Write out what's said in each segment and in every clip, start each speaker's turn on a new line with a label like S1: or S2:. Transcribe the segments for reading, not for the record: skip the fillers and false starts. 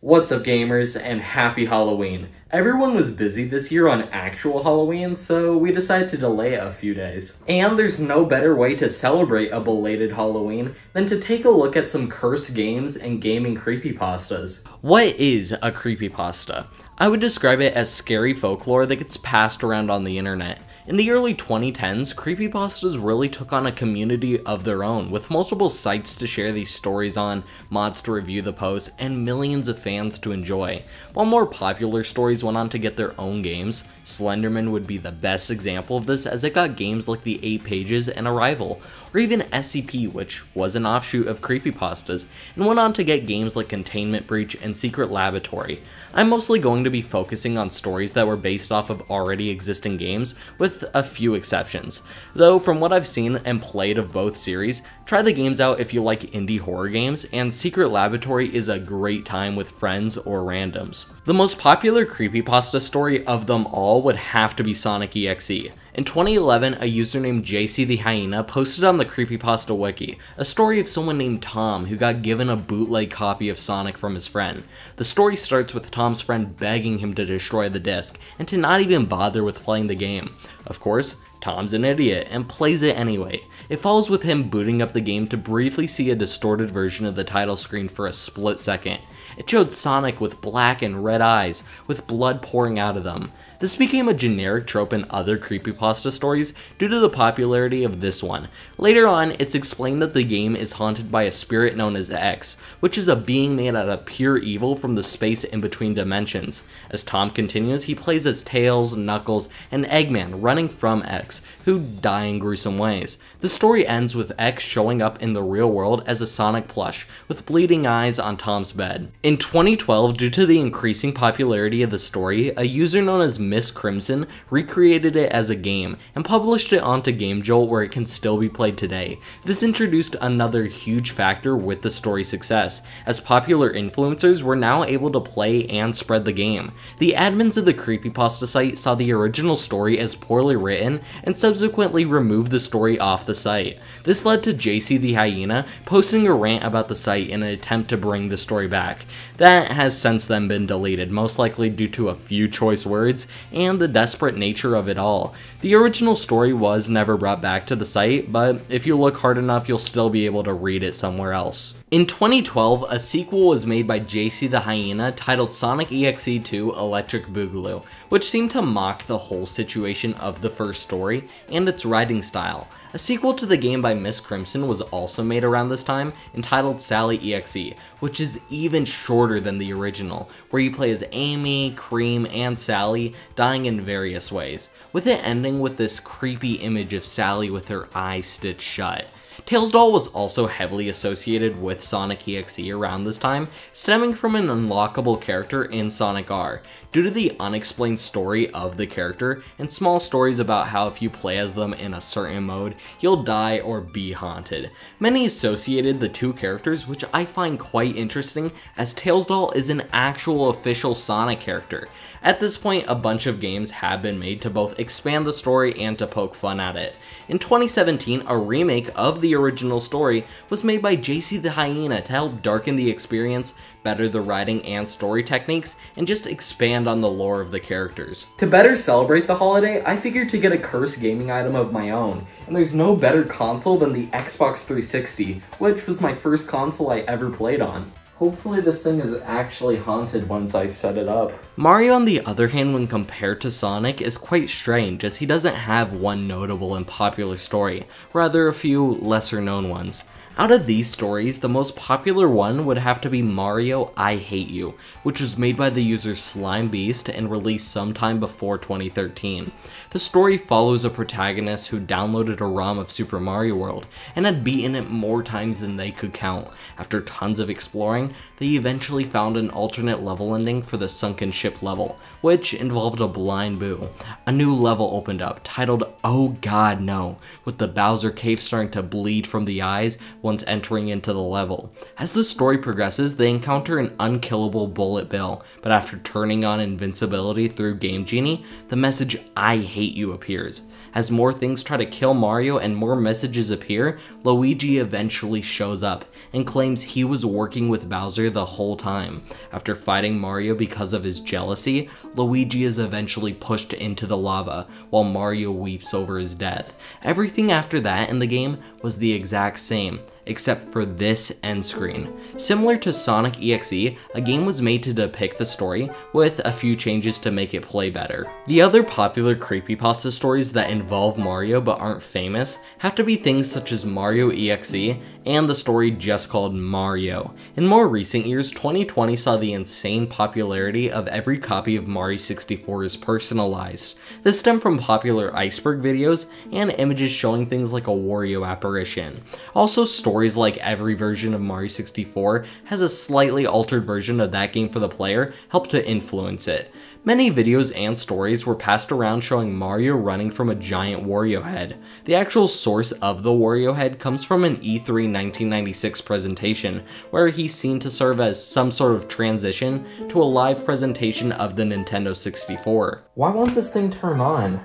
S1: What's up gamers, and happy Halloween. Everyone was busy this year on actual Halloween, so we decided to delay it a few days. And there's no better way to celebrate a belated Halloween than to take a look at some cursed games and gaming creepypastas. What is a creepypasta? I would describe it as scary folklore that gets passed around on the internet. In the early 2010s, creepypastas really took on a community of their own, with multiple sites to share these stories on, mods to review the posts, and millions of fans to enjoy. While more popular stories went on to get their own games, Slenderman would be the best example of this, as it got games like The 8 Pages and Arrival, or even SCP, which was an offshoot of creepypastas, and went on to get games like Containment Breach and Secret Laboratory. I'm mostly going to be focusing on stories that were based off of already existing games, with a few exceptions. Though from what I've seen and played of both series, try the games out if you like indie horror games, and Secret Laboratory is a great time with friends or randoms. The most popular creepypasta story of them all would have to be Sonic.EXE. In 2011, a user named JC the Hyena posted on the Creepypasta wiki a story of someone named Tom who got given a bootleg copy of Sonic from his friend. The story starts with Tom's friend begging him to destroy the disc and to not even bother with playing the game. Of course, Tom's an idiot and plays it anyway. It follows with him booting up the game to briefly see a distorted version of the title screen for a split second. It showed Sonic with black and red eyes, with blood pouring out of them. This became a generic trope in other creepypasta stories due to the popularity of this one. Later on, it's explained that the game is haunted by a spirit known as X, which is a being made out of pure evil from the space in between dimensions. As Tom continues, he plays as Tails, Knuckles, and Eggman running from X, who die in gruesome ways. The story ends with X showing up in the real world as a Sonic plush, with bleeding eyes on Tom's bed. In 2012, due to the increasing popularity of the story, a user known as Miss Crimson recreated it as a game and published it onto GameJolt, where it can still be played today. This introduced another huge factor with the story's success, as popular influencers were now able to play and spread the game. The admins of the creepypasta site saw the original story as poorly written and subsequently removed the story off the site. This led to JC the Hyena posting a rant about the site in an attempt to bring the story back. That has since then been deleted, most likely due to a few choice words and the desperate nature of it all. The original story was never brought back to the site, but if you look hard enough, you'll still be able to read it somewhere else. In 2012, a sequel was made by JC the Hyena titled Sonic.EXE 2 Electric Boogaloo, which seemed to mock the whole situation of the first story and its writing style. A sequel to the game by Miss Crimson was also made around this time, entitled Sally.EXE, which is even shorter than the original, where you play as Amy, Cream, and Sally, dying in various ways, with it ending with this creepy image of Sally with her eyes stitched shut. Tails doll was also heavily associated with Sonic.EXE around this time, stemming from an unlockable character in Sonic R, due to the unexplained story of the character and small stories about how if you play as them in a certain mode, you'll die or be haunted. Many associated the two characters, which I find quite interesting, as Tails doll is an actual official Sonic character. At this point, a bunch of games have been made to both expand the story and to poke fun at it. In 2017, a remake of the original story was made by JC the Hyena to help darken the experience, better the writing and story techniques, and just expand on the lore of the characters. To better celebrate the holiday, I figured to get a cursed gaming item of my own, and there's no better console than the Xbox 360, which was my first console I ever played on. Hopefully this thing is actually haunted once I set it up. Mario, on the other hand, when compared to Sonic, is quite strange, as he doesn't have one notable and popular story, rather a few lesser known ones. Out of these stories, the most popular one would have to be Mario I Hate You, which was made by the user Slime Beast and released sometime before 2013. The story follows a protagonist who downloaded a ROM of Super Mario World and had beaten it more times than they could count. After tons of exploring, they eventually found an alternate level ending for the sunken ship level, which involved a blind Boo. A new level opened up, titled Oh God No, with the Bowser cave starting to bleed from the eyes once entering into the level. As the story progresses, they encounter an unkillable Bullet Bill, but after turning on invincibility through Game Genie, the message I hate you appears. As more things try to kill Mario and more messages appear, Luigi eventually shows up and claims he was working with Bowser the whole time. After fighting Mario because of his jealousy, Luigi is eventually pushed into the lava while Mario weeps over his death. Everything after that in the game was the exact same, except for this end screen. Similar to Sonic.EXE, a game was made to depict the story with a few changes to make it play better. The other popular creepypasta stories that involve Mario but aren't famous have to be things such as Mario.EXE and the story just called Mario. In more recent years, 2020 saw the insane popularity of every copy of Mario 64 is personalized. This stemmed from popular iceberg videos and images showing things like a Wario apparition. Also, stories like every version of Mario 64 has a slightly altered version of that game for the player help to influence it. Many videos and stories were passed around showing Mario running from a giant Wario head. The actual source of the Wario head comes from an E3 1996 presentation, where he's seen to serve as some sort of transition to a live presentation of the Nintendo 64. Why won't this thing turn on?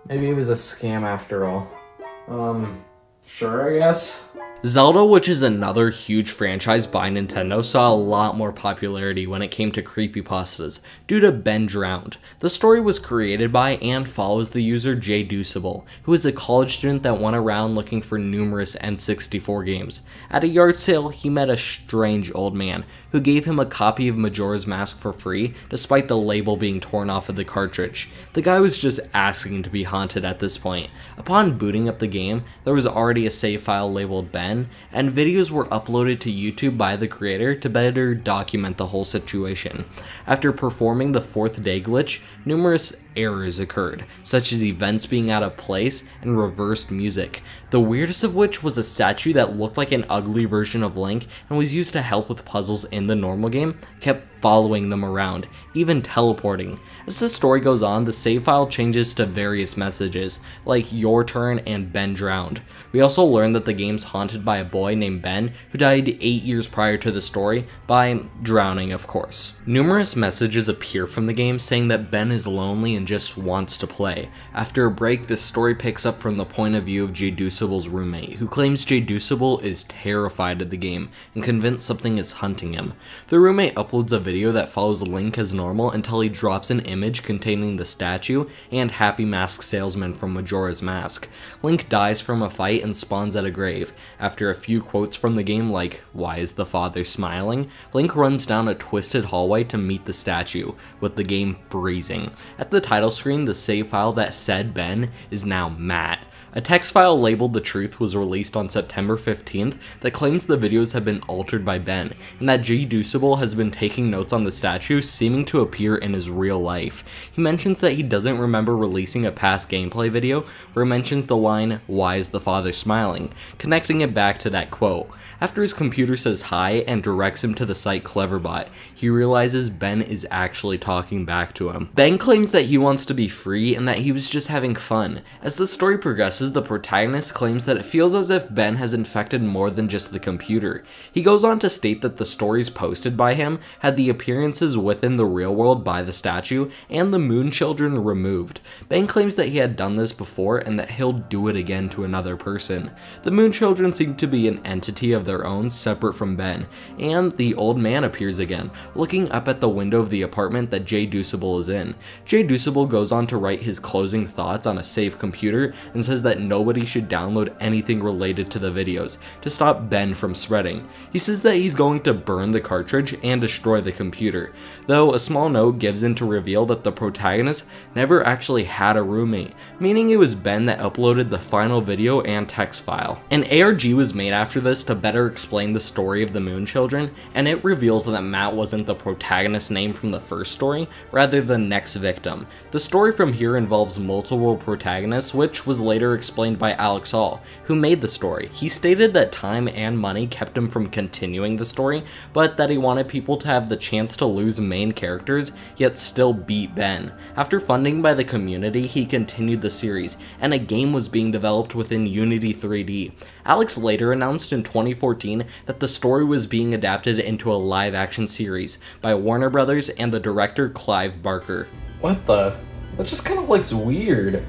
S1: Maybe it was a scam after all. Sure, I guess. Zelda, which is another huge franchise by Nintendo, saw a lot more popularity when it came to creepypastas due to Ben Drowned. The story was created by and follows the user JDuceable, who is a college student that went around looking for numerous N64 games. At a yard sale, he met a strange old man who gave him a copy of Majora's Mask for free, despite the label being torn off of the cartridge. The guy was just asking to be haunted at this point. Upon booting up the game, there was already a save file labeled Ben, and videos were uploaded to YouTube by the creator to better document the whole situation. After performing the fourth day glitch, numerous errors occurred, such as events being out of place and reversed music. The weirdest of which was a statue that looked like an ugly version of Link and was used to help with puzzles in the normal game, kept following them around, even teleporting. As the story goes on, the save file changes to various messages, like your turn and Ben drowned. We also learn that the game's haunted by a boy named Ben who died 8 years prior to the story, by drowning of course. Numerous messages appear from the game saying that Ben is lonely and just wants to play. After a break, this story picks up from the point of view of JDucible's roommate, who claims JDucible is terrified of the game and convinced something is hunting him. The roommate uploads a video that follows Link as normal until he drops an image containing the statue and Happy Mask Salesman from Majora's Mask. Link dies from a fight and spawns at a grave. After a few quotes from the game like, "Why is the father smiling?" Link runs down a twisted hallway to meet the statue, with the game freezing. At the title screen, the save file that said Ben is now Matt. A text file labeled The Truth was released on September 15th that claims the videos have been altered by Ben, and that JDucible has been taking notes on the statue seeming to appear in his real life. He mentions that he doesn't remember releasing a past gameplay video where he mentions the line, "Why is the father smiling?" connecting it back to that quote. After his computer says hi and directs him to the site Cleverbot, he realizes Ben is actually talking back to him. Ben claims that he wants to be free and that he was just having fun. As the story progresses, the protagonist claims that it feels as if Ben has infected more than just the computer. He goes on to state that the stories posted by him had the appearances within the real world by the statue and the Moon Children removed. Ben claims that he had done this before and that he'll do it again to another person. The Moon Children seem to be an entity of their own separate from Ben, and the old man appears again, looking up at the window of the apartment that JDucible is in. JDucible goes on to write his closing thoughts on a safe computer and says that nobody should download anything related to the videos to stop Ben from spreading. He says that he's going to burn the cartridge and destroy the computer, though a small note gives in to reveal that the protagonist never actually had a roommate, meaning it was Ben that uploaded the final video and text file. An ARG was made after this to better explain the story of the Moon Children, and it reveals that Matt wasn't the protagonist's name from the first story, rather the next victim. The story from here involves multiple protagonists, which was later explained by Alex Hall, who made the story. He stated that time and money kept him from continuing the story, but that he wanted people to have the chance to lose main characters, yet still beat Ben. After funding by the community, he continued the series, and a game was being developed within Unity 3D. Alex later announced in 2014 that the story was being adapted into a live-action series by Warner Brothers and the director Clive Barker. What the? That just kind of looks weird.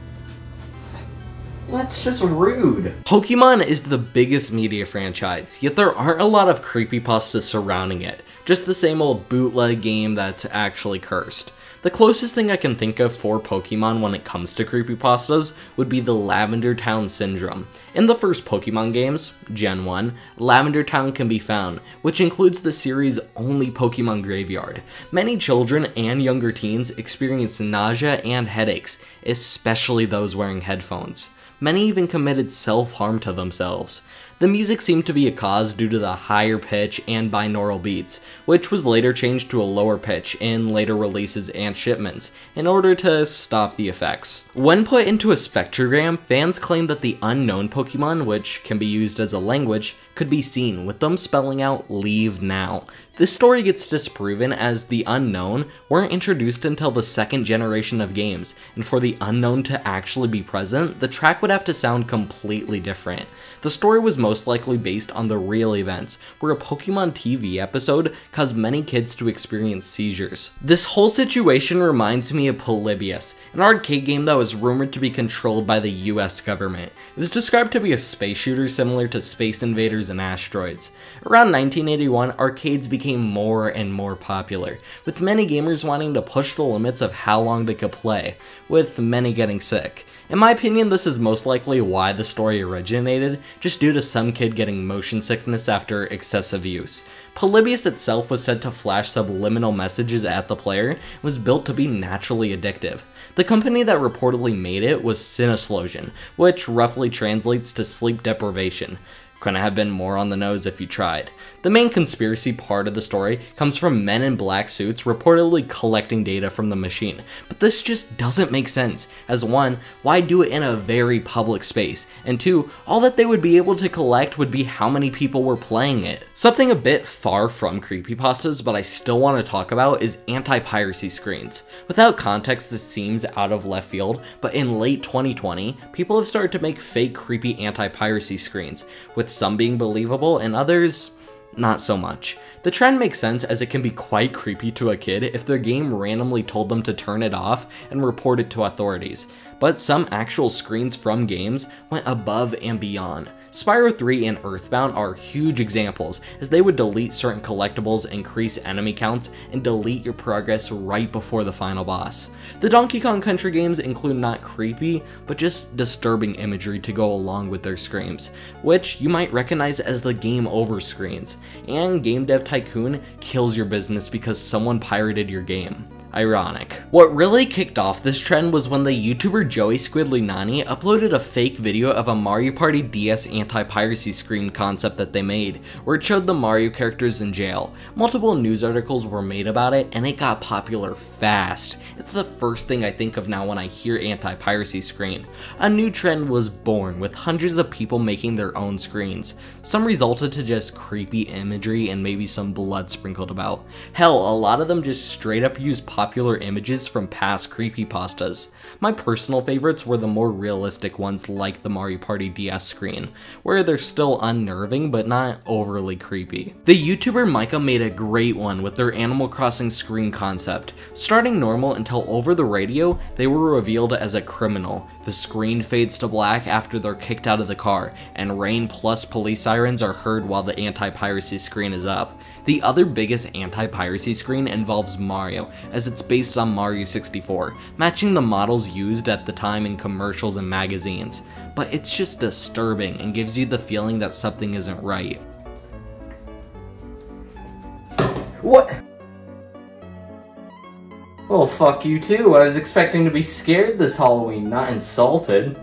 S1: That's just rude. Pokemon is the biggest media franchise, yet there aren't a lot of creepypastas surrounding it. Just the same old bootleg game that's actually cursed. The closest thing I can think of for Pokemon when it comes to creepypastas would be the Lavender Town Syndrome. In the first Pokemon games, Gen 1, Lavender Town can be found, which includes the series' only Pokemon graveyard. Many children and younger teens experience nausea and headaches, especially those wearing headphones. Many even committed self-harm to themselves. The music seemed to be a cause due to the higher pitch and binaural beats, which was later changed to a lower pitch in later releases and shipments, in order to stop the effects. When put into a spectrogram, fans claimed that the unknown Pokemon, which can be used as a language, could be seen, with them spelling out "Leave now." This story gets disproven as the unknown weren't introduced until the second generation of games, and for the unknown to actually be present, the track would have to sound completely different. The story was most likely based on the real events, where a Pokemon TV episode caused many kids to experience seizures. This whole situation reminds me of Polybius, an arcade game that was rumored to be controlled by the US government. It was described to be a space shooter similar to Space Invaders and Asteroids. Around 1981, arcades became more and more popular, with many gamers wanting to push the limits of how long they could play, with many getting sick. In my opinion, this is most likely why the story originated, just due to some kid getting motion sickness after excessive use. Polybius itself was said to flash subliminal messages at the player and was built to be naturally addictive. The company that reportedly made it was Cynoslosion, which roughly translates to sleep deprivation. Couldn't have been more on the nose if you tried. The main conspiracy part of the story comes from men in black suits reportedly collecting data from the machine, but this just doesn't make sense, as one, why do it in a very public space, and two, all that they would be able to collect would be how many people were playing it. Something a bit far from creepypastas, but I still want to talk about, is anti-piracy screens. Without context, this seems out of left field, but in late 2020, people have started to make fake creepy anti-piracy screens, with some being believable and others not so much. The trend makes sense as it can be quite creepy to a kid if their game randomly told them to turn it off and report it to authorities, but some actual screens from games went above and beyond. Spyro 3 and Earthbound are huge examples, as they would delete certain collectibles, increase enemy counts, and delete your progress right before the final boss. The Donkey Kong Country games include not creepy, but just disturbing imagery to go along with their screams, which you might recognize as the game over screens, and Game Dev Tycoon kills your business because someone pirated your game. Ironic. What really kicked off this trend was when the YouTuber Joey Squidly Nani uploaded a fake video of a Mario Party DS anti-piracy screen concept that they made, where it showed the Mario characters in jail. Multiple news articles were made about it, and it got popular fast. It's the first thing I think of now when I hear anti-piracy screen. A new trend was born, with hundreds of people making their own screens. Some resulted to just creepy imagery and maybe some blood sprinkled about. Hell, a lot of them just straight up used popular images from past creepypastas. My personal favorites were the more realistic ones like the Mario Party DS screen, where they're still unnerving but not overly creepy. The YouTuber Micah made a great one with their Animal Crossing screen concept. Starting normal until over the radio, they were revealed as a criminal. The screen fades to black after they're kicked out of the car, and rain plus police sirens are heard while the anti-piracy screen is up. The other biggest anti-piracy screen involves Mario, as it's based on Mario 64, matching the models used at the time in commercials and magazines. But it's just disturbing and gives you the feeling that something isn't right. What? Well, fuck you too. I was expecting to be scared this Halloween, not insulted.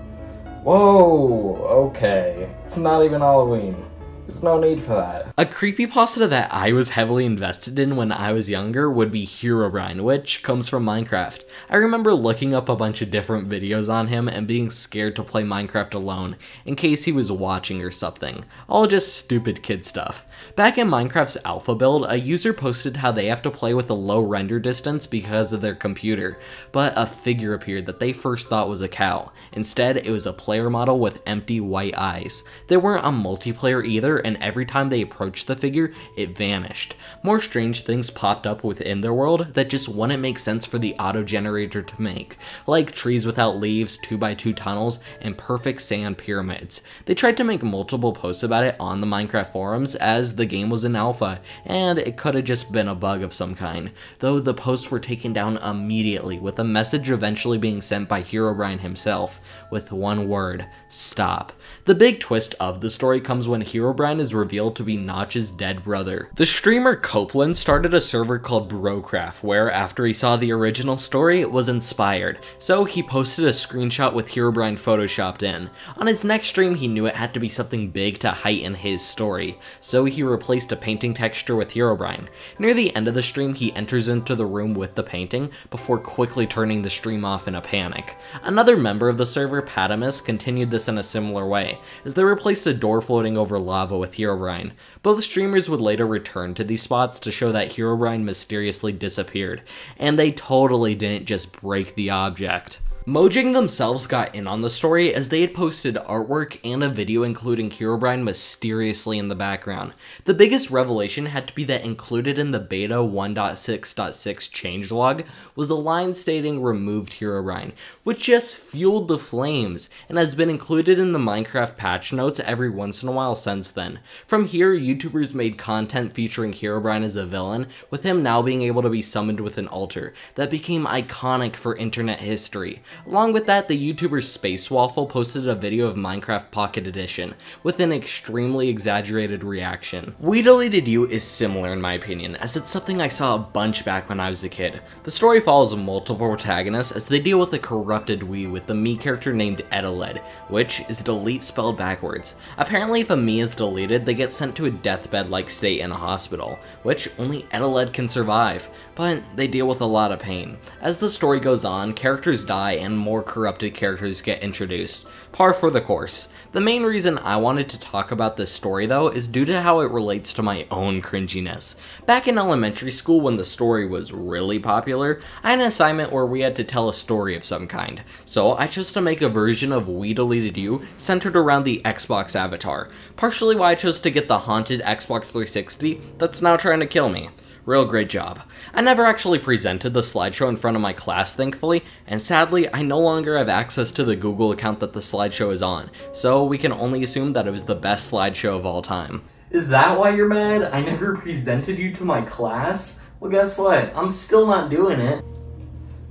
S1: Whoa, okay. It's not even Halloween. There's no need for that. A creepypasta that I was heavily invested in when I was younger would be Herobrine, which comes from Minecraft. I remember looking up a bunch of different videos on him and being scared to play Minecraft alone, in case he was watching or something. All just stupid kid stuff. Back in Minecraft's alpha build, a user posted how they have to play with a low render distance because of their computer, but a figure appeared that they first thought was a cow. Instead, it was a player model with empty white eyes. They weren't a multiplayer either, and every time they approached approached the figure, it vanished. More strange things popped up within their world that just wouldn't make sense for the auto-generator to make, like trees without leaves, 2x2 tunnels, and perfect sand pyramids. They tried to make multiple posts about it on the Minecraft forums as the game was in alpha, and it could have just been a bug of some kind, though the posts were taken down immediately, with a message eventually being sent by Herobrine himself, with one word: stop. The big twist of the story comes when Herobrine is revealed to be Notch's dead brother. The streamer Copeland started a server called Brocraft, where after he saw the original story, it was inspired, so he posted a screenshot with Herobrine photoshopped in. On his next stream, he knew it had to be something big to heighten his story, so he replaced a painting texture with Herobrine. Near the end of the stream, he enters into the room with the painting, before quickly turning the stream off in a panic. Another member of the server, Patamus, continued this in a similar way, as they replaced a door floating over lava with Herobrine. Both streamers would later return to these spots to show that Herobrine mysteriously disappeared, and they totally didn't just break the object. Mojang themselves got in on the story as they had posted artwork and a video including Herobrine mysteriously in the background. The biggest revelation had to be that included in the beta 1.6.6 changelog was a line stating removed Herobrine, which just fueled the flames and has been included in the Minecraft patch notes every once in a while since then. From here, YouTubers made content featuring Herobrine as a villain, with him now being able to be summoned with an altar that became iconic for internet history. Along with that, the YouTuber Space Waffle posted a video of Minecraft Pocket Edition, with an extremely exaggerated reaction. We Deleted You is similar in my opinion, as it's something I saw a bunch back when I was a kid. The story follows multiple protagonists as they deal with a corrupted Wii with the Mii character named Edeled, which is delete spelled backwards. Apparently if a Mii is deleted, they get sent to a deathbed-like state in a hospital, which only Edeled can survive, but they deal with a lot of pain. As the story goes on, characters die and more corrupted characters get introduced. Par for the course. The main reason I wanted to talk about this story though is due to how it relates to my own cringiness. Back in elementary school when the story was really popular, I had an assignment where we had to tell a story of some kind. So I chose to make a version of We Deleted You centered around the Xbox avatar. Partially why I chose to get the haunted Xbox 360 that's now trying to kill me. Real great job. I never actually presented the slideshow in front of my class, thankfully, and sadly, I no longer have access to the Google account that the slideshow is on, so we can only assume that it was the best slideshow of all time. Is that why you're mad? I never presented you to my class? Well, guess what? I'm still not doing it.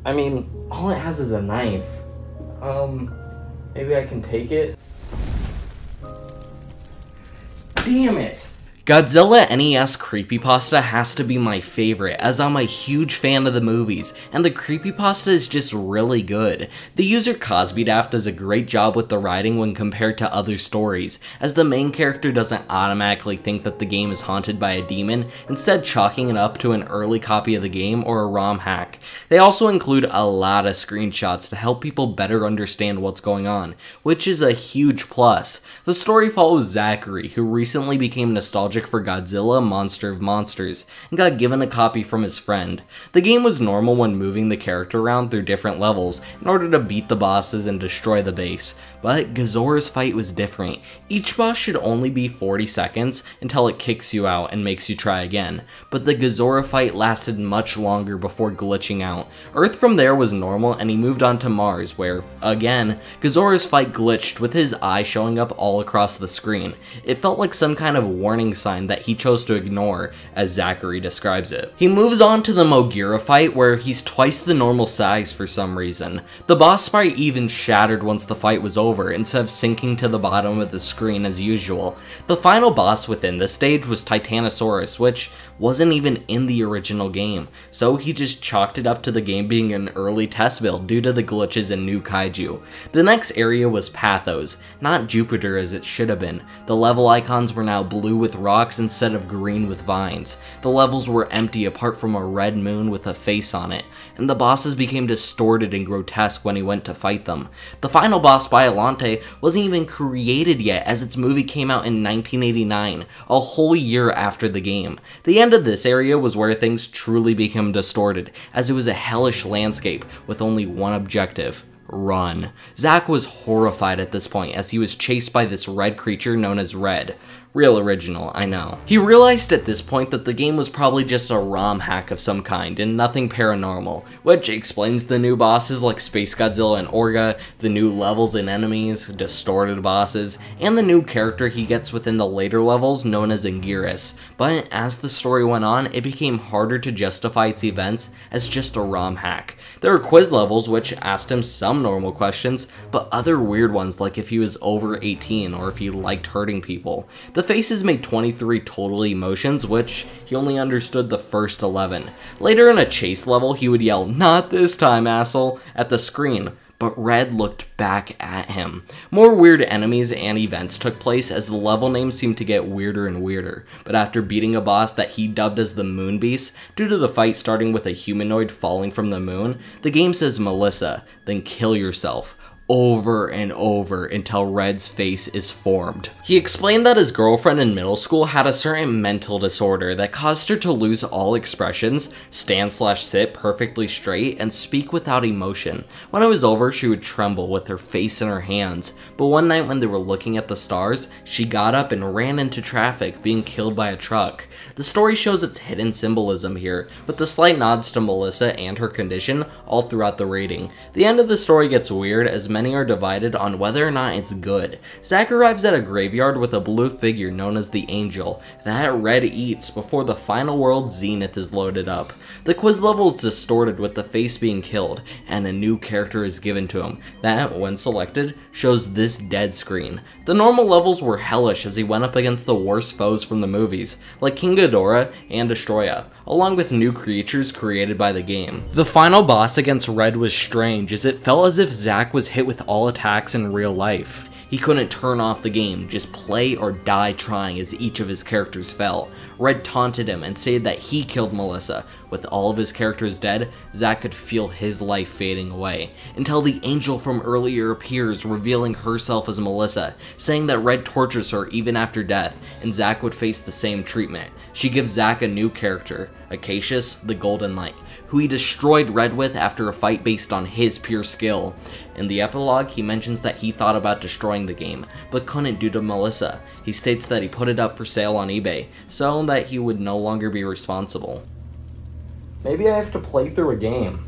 S1: I mean, all it has is a knife. Maybe I can take it? Damn it! Godzilla NES Creepypasta has to be my favorite, as I'm a huge fan of the movies, and the creepypasta is just really good. The user CosbyDaft does a great job with the writing when compared to other stories, as the main character doesn't automatically think that the game is haunted by a demon, instead chalking it up to an early copy of the game or a ROM hack. They also include a lot of screenshots to help people better understand what's going on, which is a huge plus. The story follows Zachary, who recently became nostalgic for Godzilla, Monster of Monsters, and got given a copy from his friend. The game was normal when moving the character around through different levels in order to beat the bosses and destroy the base, but Gazora's fight was different. Each boss should only be 40 seconds until it kicks you out and makes you try again, but the Gazora fight lasted much longer before glitching out. Earth from there was normal and he moved on to Mars where, again, Gazora's fight glitched with his eye showing up all across the screen. It felt like some kind of warning sign that he chose to ignore, as Zachary describes it. He moves on to the Mogira fight where he's twice the normal size for some reason. The boss fight even shattered once the fight was over instead of sinking to the bottom of the screen as usual. The final boss within this stage was Titanosaurus, which wasn't even in the original game, so he just chalked it up to the game being an early test build due to the glitches in New Kaiju. The next area was Pathos, not Jupiter as it should have been. The level icons were now blue with rocks instead of green with vines. The levels were empty apart from a red moon with a face on it, and the bosses became distorted and grotesque when he went to fight them. The final boss, Biollante, wasn't even created yet as its movie came out in 1989, a whole year after the game. The end of this area was where things truly became distorted, as it was a hellish landscape with only one objective: run. Zach was horrified at this point as he was chased by this red creature known as Red. Real original, I know. He realized at this point that the game was probably just a ROM hack of some kind and nothing paranormal, which explains the new bosses like Space Godzilla and Orga, the new levels and enemies, distorted bosses, and the new character he gets within the later levels known as Anguirus. But as the story went on, it became harder to justify its events as just a ROM hack. There were quiz levels which asked him some normal questions, but other weird ones like if he was over 18 or if he liked hurting people. The faces made 23 total emotions, which he only understood the first 11. Later in a chase level, he would yell, "Not this time, asshole," at the screen, but Red looked back at him. More weird enemies and events took place as the level names seemed to get weirder and weirder, but after beating a boss that he dubbed as the Moon Beast, due to the fight starting with a humanoid falling from the moon, the game says Melissa, then kill yourself, over and over until Red's face is formed. He explained that his girlfriend in middle school had a certain mental disorder that caused her to lose all expressions, stand/sit perfectly straight, and speak without emotion. When it was over, she would tremble with her face in her hands, but one night when they were looking at the stars, she got up and ran into traffic, being killed by a truck. The story shows its hidden symbolism here, with the slight nods to Melissa and her condition all throughout the rating. The end of the story gets weird as many are divided on whether or not it's good. Zack arrives at a graveyard with a blue figure known as the Angel that Red eats before the final world Zenith is loaded up. The quiz level is distorted with the face being killed, and a new character is given to him that, when selected, shows this dead screen. The normal levels were hellish as he went up against the worst foes from the movies, like King Ghidorah and Destroyah, along with new creatures created by the game. The final boss against Red was strange as it felt as if Zack was hit with all attacks in real life. He couldn't turn off the game, just play or die trying as each of his characters fell. Red taunted him and said that he killed Melissa. With all of his characters dead, Zack could feel his life fading away, until the Angel from earlier appears, revealing herself as Melissa, saying that Red tortures her even after death, and Zack would face the same treatment. She gives Zack a new character, Acacius the Golden Light, who he destroyed Red with after a fight based on his pure skill. In the epilogue, he mentions that he thought about destroying the game, but couldn't due to Melissa. He states that he put it up for sale on eBay, so that he would no longer be responsible. Maybe I have to play through a game.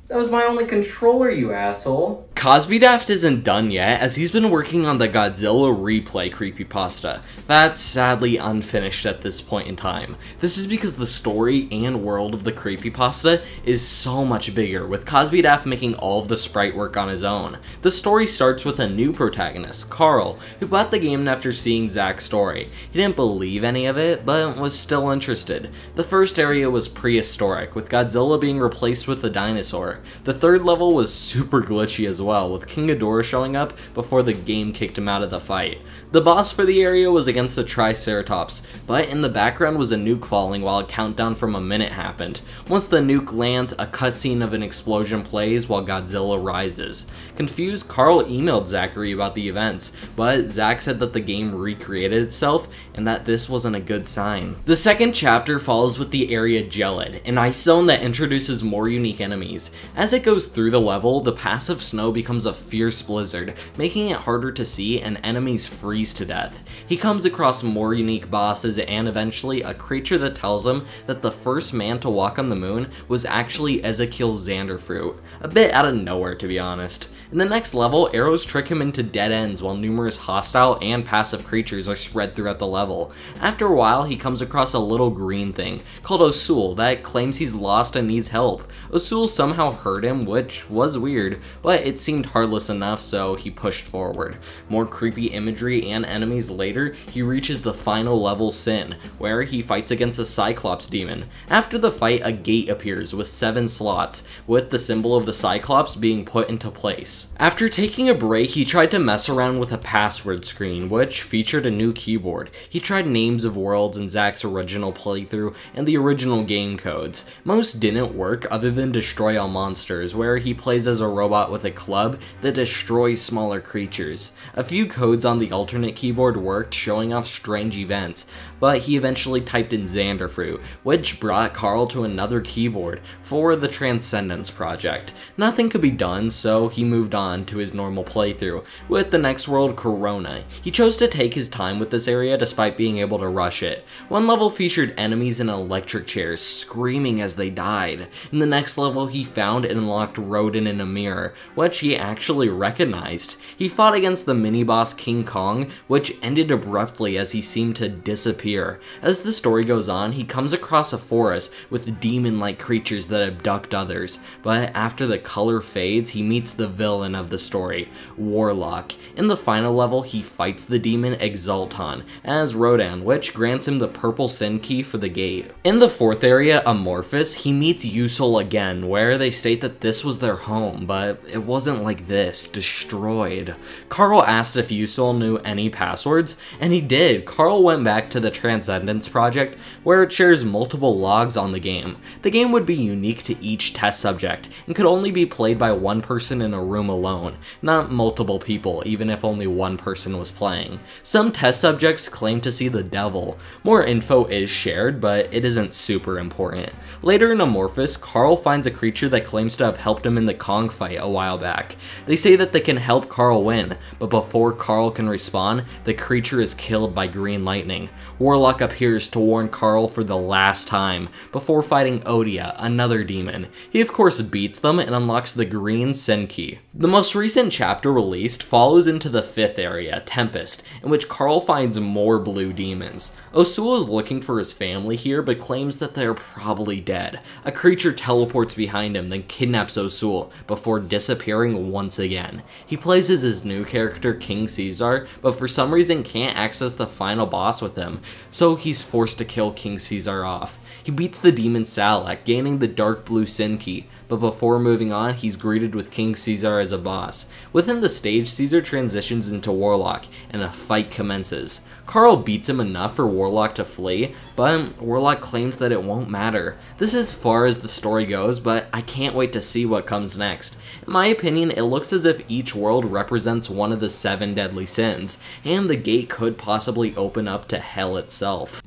S1: That was my only controller, you asshole. CosbyDaft isn't done yet, as he's been working on the Godzilla replay creepypasta. That's sadly unfinished at this point in time. This is because the story and world of the creepypasta is so much bigger, with CosbyDaft making all of the sprite work on his own. The story starts with a new protagonist, Carl, who bought the game after seeing Zack's story. He didn't believe any of it, but was still interested. The first area was prehistoric, with Godzilla being replaced with a dinosaur. The third level was super glitchy as well, with King Ghidorah showing up before the game kicked him out of the fight. The boss for the area was against the Triceratops, but in the background was a nuke falling while a countdown from a minute happened. Once the nuke lands, a cutscene of an explosion plays while Godzilla rises. Confused, Carl emailed Zachary about the events, but Zack said that the game recreated itself and that this wasn't a good sign. The second chapter follows with the area Gelid, an ice zone that introduces more unique enemies. As it goes through the level, the passive snow becomes a fierce blizzard, making it harder to see and enemies freeze to death. He comes across more unique bosses and eventually a creature that tells him that the first man to walk on the moon was actually Ezekiel Xanderfruit. A bit out of nowhere, to be honest. In the next level, arrows trick him into dead ends while numerous hostile and passive creatures are spread throughout the level. After a while, he comes across a little green thing called Osul that claims he's lost and needs help. Osul somehow hurt him, which was weird, but it seemed harmless enough, so he pushed forward. More creepy imagery and enemies later, he reaches the final level, Sin, where he fights against a Cyclops demon. After the fight, a gate appears with 7 slots, with the symbol of the Cyclops being put into place. After taking a break, he tried to mess around with a password screen, which featured a new keyboard. He tried names of worlds in Zack's original playthrough and the original game codes. Most didn't work other than Destroy All Monsters, where he plays as a robot with a club hub that destroys smaller creatures. A few codes on the alternate keyboard worked, showing off strange events, but he eventually typed in Xanderfruit, which brought Carl to another keyboard for the Transcendence project. Nothing could be done, so he moved on to his normal playthrough, with the next world, Corona. He chose to take his time with this area despite being able to rush it. One level featured enemies in electric chairs screaming as they died. In the next level, he found and unlocked Rodin in a mirror, which he actually recognized. He fought against the mini-boss King Kong, which ended abruptly as he seemed to disappear. As the story goes on, he comes across a forest with demon-like creatures that abduct others, but after the color fades, he meets the villain of the story, Warlock. In the final level, he fights the demon Exalton as Rodan, which grants him the purple sin key for the gate. In the fourth area, Amorphous, he meets Usul again, where they state that this was their home, but it wasn't like this, destroyed. Carl asked if Usul knew any passwords, and he did. Carl went back to the Transcendence project, where it shares multiple logs on the game. The game would be unique to each test subject, and could only be played by one person in a room alone, not multiple people, even if only one person was playing. Some test subjects claim to see the devil. More info is shared, but it isn't super important. Later in Amorphous, Carl finds a creature that claims to have helped him in the Kong fight a while back. They say that they can help Carl win, but before Carl can respawn, the creature is killed by green lightning. Warlock appears to warn Carl for the last time, before fighting Odia, another demon. He of course beats them and unlocks the green sin key. The most recent chapter released follows into the fifth area, Tempest, in which Carl finds more blue demons. Osul is looking for his family here, but claims that they're probably dead. A creature teleports behind him, then kidnaps Osul, before disappearing once again. He plays as his new character, King Caesar, but for some reason can't access the final boss with him, so he's forced to kill King Caesar off. He beats the demon Salak, gaining the dark blue sin key, but before moving on, he's greeted with King Caesar as a boss. Within the stage, Caesar transitions into Warlock, and a fight commences. Carl beats him enough for Warlock to flee, but Warlock claims that it won't matter. This is as far as the story goes, but I can't wait to see what comes next. In my opinion, it looks as if each world represents one of the 7 deadly sins, and the gate could possibly open up to hell itself.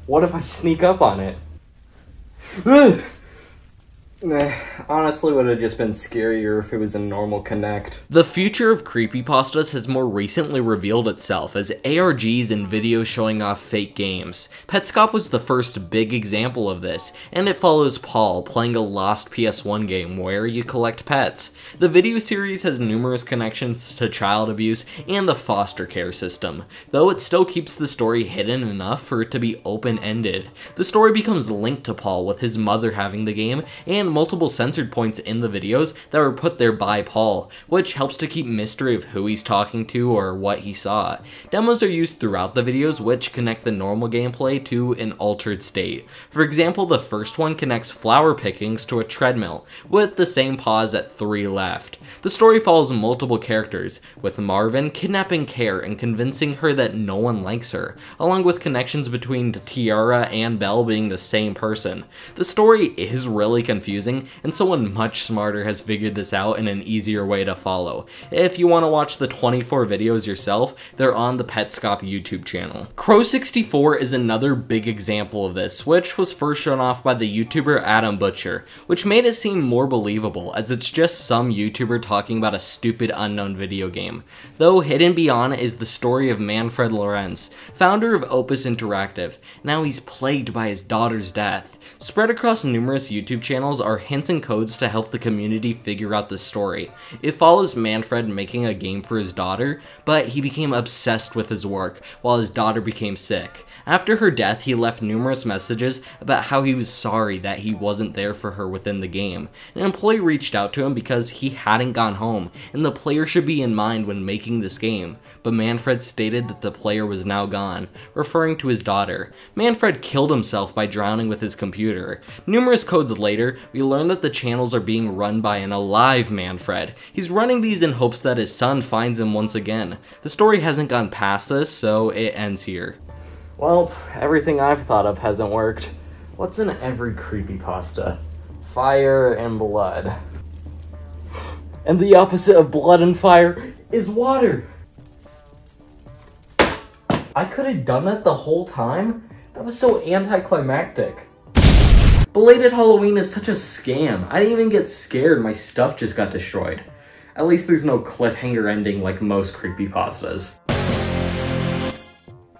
S1: What if I sneak up on it? Honestly, would have just been scarier if it was a normal Connect. The future of creepypastas has more recently revealed itself as ARGs and videos showing off fake games. Petscop was the first big example of this, and it follows Paul playing a lost PS1 game where you collect pets. The video series has numerous connections to child abuse and the foster care system, though it still keeps the story hidden enough for it to be open-ended. The story becomes linked to Paul with his mother having the game, and multiple censored points in the videos that were put there by Paul, which helps to keep mystery of who he's talking to or what he saw. Demos are used throughout the videos which connect the normal gameplay to an altered state. For example, the first one connects flower pickings to a treadmill, with the same pause at 3 left. The story follows multiple characters, with Marvin kidnapping Care and convincing her that no one likes her, along with connections between Tiara and Belle being the same person. The story is really confusing, and someone much smarter has figured this out in an easier way to follow. If you want to watch the 24 videos yourself, they're on the Petscop YouTube channel. Crow64 is another big example of this, which was first shown off by the YouTuber Adam Butcher, which made it seem more believable as it's just some YouTuber talking about a stupid unknown video game. Though hidden beyond is the story of Manfred Lorenz, founder of Opus Interactive. Now he's plagued by his daughter's death. Spread across numerous YouTube channels are hints and codes to help the community figure out the story. It follows Manfred making a game for his daughter, but he became obsessed with his work while his daughter became sick. After her death, he left numerous messages about how he was sorry that he wasn't there for her within the game. An employee reached out to him because he hadn't gone home, and the player should be in mind when making this game, but Manfred stated that the player was now gone, referring to his daughter. Manfred killed himself by drowning with his computer. Numerous codes later, we learn that the channels are being run by an alive Manfred. He's running these in hopes that his son finds him once again. The story hasn't gone past this, so it ends here. Well, everything I've thought of hasn't worked. What's in every creepypasta? Fire and blood. And the opposite of blood and fire is water. I could have done that the whole time? That was so anticlimactic. Belated Halloween is such a scam. I didn't even get scared, my stuff just got destroyed. At least there's no cliffhanger ending like most creepypastas.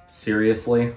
S1: Seriously?